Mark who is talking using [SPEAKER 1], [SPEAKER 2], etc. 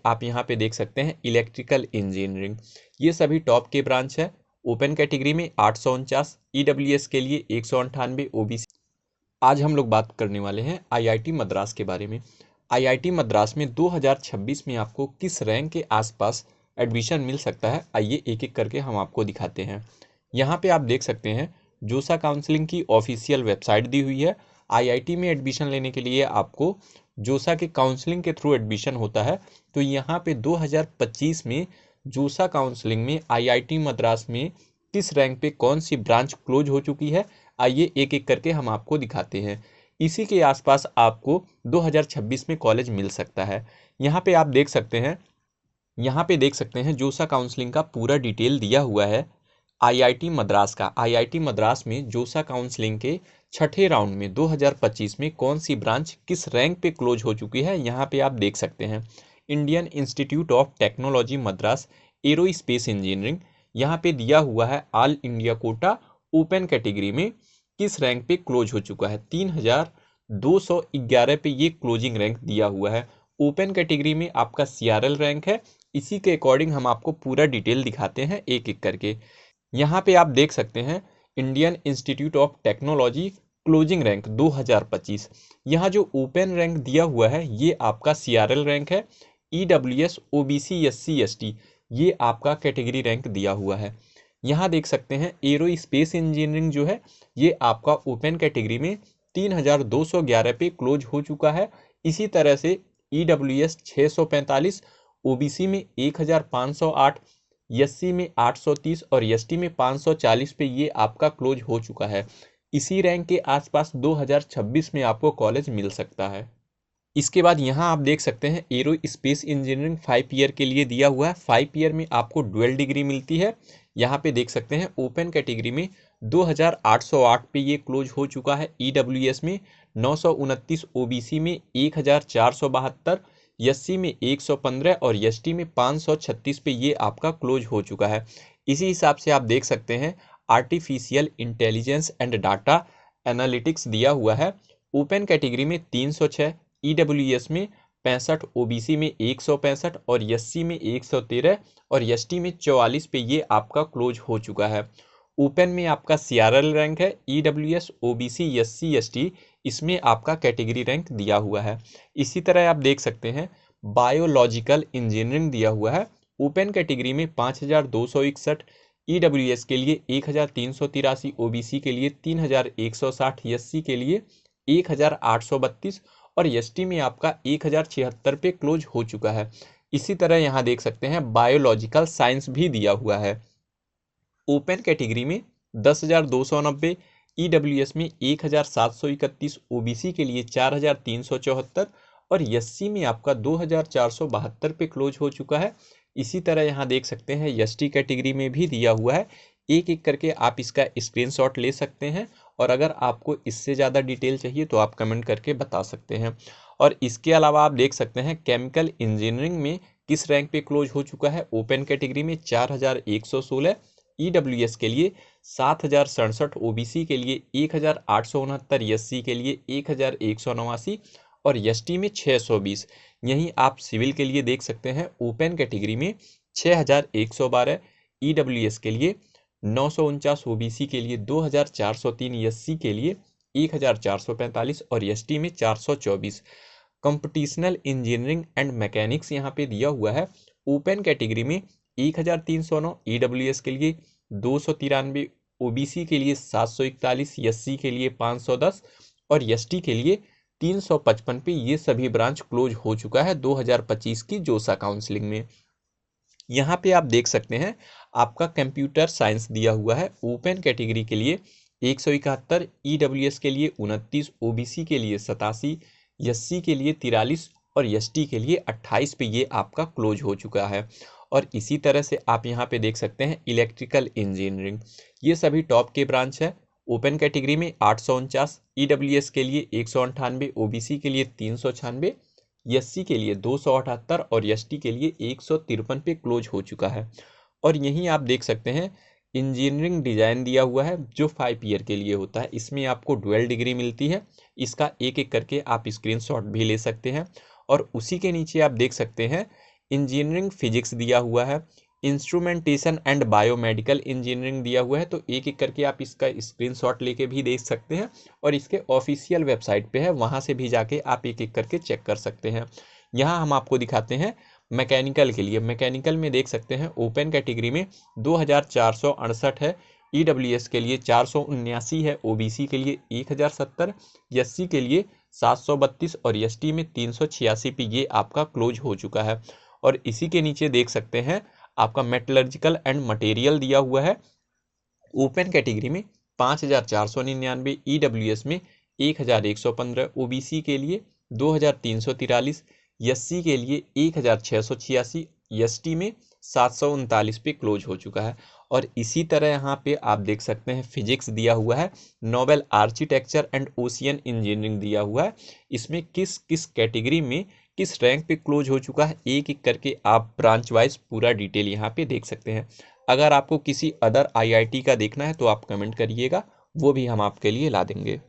[SPEAKER 1] आप यहाँ पे देख सकते हैं इलेक्ट्रिकल इंजीनियरिंग, ये सभी टॉप के ब्रांच है। ओपन कैटेगरी में 849, ईडब्ल्यूएस के लिए 198, ओबीसी। आज हम लोग बात करने वाले हैं आईआईटी मद्रास के बारे में। आईआईटी मद्रास में 2026 में आपको किस रैंक के आसपास एडमिशन मिल सकता है, आइए एक एक करके हम आपको दिखाते हैं। यहाँ पे आप देख सकते हैं जोसा काउंसलिंग की ऑफिशियल वेबसाइट दी हुई है। आईआईटी में एडमिशन लेने के लिए आपको जोसा के काउंसलिंग के थ्रू एडमिशन होता है। तो यहाँ पे 2025 में जोसा काउंसलिंग में आईआईटी मद्रास में किस रैंक पे कौन सी ब्रांच क्लोज हो चुकी है, आइए एक एक करके हम आपको दिखाते हैं। इसी के आसपास आपको 2026 में कॉलेज मिल सकता है। यहाँ पे आप देख सकते हैं, यहाँ पे देख सकते हैं जोसा काउंसलिंग का पूरा डिटेल दिया हुआ है आईआईटी मद्रास का। आईआईटी मद्रास में जोसा काउंसलिंग के छठे राउंड में 2025 में कौन सी ब्रांच किस रैंक पे क्लोज हो चुकी है, यहाँ पे आप देख सकते हैं। Indian institute of technology Madras aerospace engineering, यहाँ पे दिया हुआ है all India quota open category में किस रैंक पे क्लोज हो चुका है। 3211 पे ये क्लोजिंग रैंक दिया हुआ है। ओपन कैटेगरी में आपका सीआरएल रैंक है। इसी के अकॉर्डिंग हम आपको पूरा डिटेल दिखाते हैं एक एक करके। यहाँ पे आप देख सकते हैं Indian institute of technology closing rank 2025। यहाँ जो ओपन रैंक दिया हुआ है ये आपका सीआरएल रैंक है। ईडब्ल्यूएस ओबीसी एससी एसटी ये आपका कैटेगरी रैंक दिया हुआ है। यहाँ देख सकते हैं एरोस्पेस इंजीनियरिंग जो है ये आपका ओपन कैटेगरी में 3211 पे क्लोज हो चुका है। इसी तरह से ईडब्ल्यूएस 645, ओबीसी में 1508, एससी में 830 और एसटी में 540 पे ये आपका क्लोज हो चुका है। इसी रैंक के आसपास 2026 में आपको कॉलेज मिल सकता है। इसके बाद यहाँ आप देख सकते हैं एरो स्पेस इंजीनियरिंग 5 ईयर के लिए दिया हुआ है। 5 ईयर में आपको डुअल डिग्री मिलती है। यहाँ पे देख सकते हैं ओपन कैटेगरी में 2808 पे ये क्लोज हो चुका है। ईडब्ल्यूएस में 929, ओबीसी में 1472, एससी में 115 और एसटी में 536 पे ये आपका क्लोज हो चुका है। इसी हिसाब से आप देख सकते हैं artificial intelligence and data analytics दिया हुआ है। ओपन कैटेगरी में 306, ईडब्ल्यूएस में 65, ओबीसी में 165 और एससी में 113 और एसटी में 44 पे ये आपका क्लोज हो चुका है। ओपन में आपका सीआरएल रैंक है। ईडब्ल्यूएस ओबीसी एससी एसटी इसमें आपका कैटेगरी रैंक दिया हुआ है। इसी तरह आप देख सकते हैं बायोलॉजिकल इंजीनियरिंग दिया हुआ है। ओपन कैटेगरी में 5261, ईडब्ल्यूएस के लिए 1383, ओबीसी के लिए 3160, एससी के लिए 1832 और एसटी में आपका 1076 पे क्लोज हो चुका है। इसी तरह यहाँ देख सकते हैं बायोलॉजिकल साइंस भी दिया हुआ है। ओपन कैटेगरी में 10,290, ईडब्ल्यूएस में 1,731, ओबीसी के लिए 4,374 और एससी में आपका 2,472 पे क्लोज हो चुका है। इसी तरह यहाँ देख सकते हैं एसटी कैटेगरी में भी दिया हुआ है। एक एक करके आप इसका स्क्रीनशॉट ले सकते हैं और अगर आपको इससे ज़्यादा डिटेल चाहिए तो आप कमेंट करके बता सकते हैं। और इसके अलावा आप देख सकते हैं केमिकल इंजीनियरिंग में किस रैंक पे क्लोज हो चुका है। ओपन कैटेगरी में 4116, ईडब्ल्यूएस के लिए 7067, ओबीसी के लिए 1869, एससी के लिए 1189 और एसटी में 620। यहीं आप सिविल के लिए देख सकते हैं ओपन कैटेगरी में 6112, ईडब्ल्यूएस के लिए 949, ओबीसी के लिए 2403, एससी के लिए 1445 और एसटी में 424। कंप्यूटेशनल इंजीनियरिंग एंड मैकेनिक्स यहाँ पे दिया हुआ है। ओपन कैटेगरी में 1309, ईडब्ल्यूएस के लिए 293, ओबीसी के लिए 741, एससी के लिए 510 और एसटी के लिए 355 पे ये सभी ब्रांच क्लोज हो चुका है 2025 की जोसा काउंसलिंग में। यहाँ पे आप देख सकते हैं आपका कंप्यूटर साइंस दिया हुआ है। ओपन कैटेगरी के लिए 171, ईडब्ल्यूएस के लिए 29, ओबीसी के लिए 87, एससी के लिए 43 और एसटी के लिए 28 पे ये आपका क्लोज हो चुका है। और इसी तरह से आप यहाँ पे देख सकते हैं इलेक्ट्रिकल इंजीनियरिंग, ये सभी टॉप के ब्रांच है। ओपन कैटेगरी में 849, ईडब्ल्यूएस के लिए 198, ओबीसी के लिए 396, एससी के लिए 278 और एसटी के लिए 153 पे क्लोज हो चुका है। और यहीं आप देख सकते हैं इंजीनियरिंग डिजाइन दिया हुआ है जो 5 ईयर के लिए होता है। इसमें आपको डुअल डिग्री मिलती है। इसका एक एक करके आप स्क्रीनशॉट भी ले सकते हैं। और उसी के नीचे आप देख सकते हैं इंजीनियरिंग फिजिक्स दिया हुआ है, इंस्ट्रूमेंटेशन एंड बायोमेडिकल इंजीनियरिंग दिया हुआ है। तो एक एक करके आप इसका स्क्रीनशॉट लेके भी देख सकते हैं और इसके ऑफिशियल वेबसाइट पे है, वहाँ से भी जाके आप एक एक करके चेक कर सकते हैं। यहाँ हम आपको दिखाते हैं मैकेनिकल के लिए। मैकेनिकल में देख सकते हैं ओपन कैटेगरी में 2468 है, ईडब्ल्यूएस के लिए 479 है, ओबीसी के लिए 1070, एससी के लिए 732 और एसटी में 386 पे ये आपका क्लोज हो चुका है। और इसी के नीचे देख सकते हैं आपका मेटलर्जिकल एंड मटेरियल दिया हुआ है ओपन कैटेगरी में 5499, ईडब्ल्यूएस में 1115, ओबीसी के लिए 2343, एससी के लिए 1686, एसटी में 739 पे क्लोज हो चुका है। और इसी तरह यहाँ पे आप देख सकते हैं फिजिक्स दिया हुआ है, Nobel architecture and ocean engineering दिया हुआ है। इसमें किस किस कैटेगरी में किस रैंक पे क्लोज हो चुका है एक एक करके आप ब्रांच वाइज पूरा डिटेल यहाँ पे देख सकते हैं। अगर आपको किसी अदर आईआईटी का देखना है तो आप कमेंट करिएगा, वो भी हम आपके लिए ला देंगे।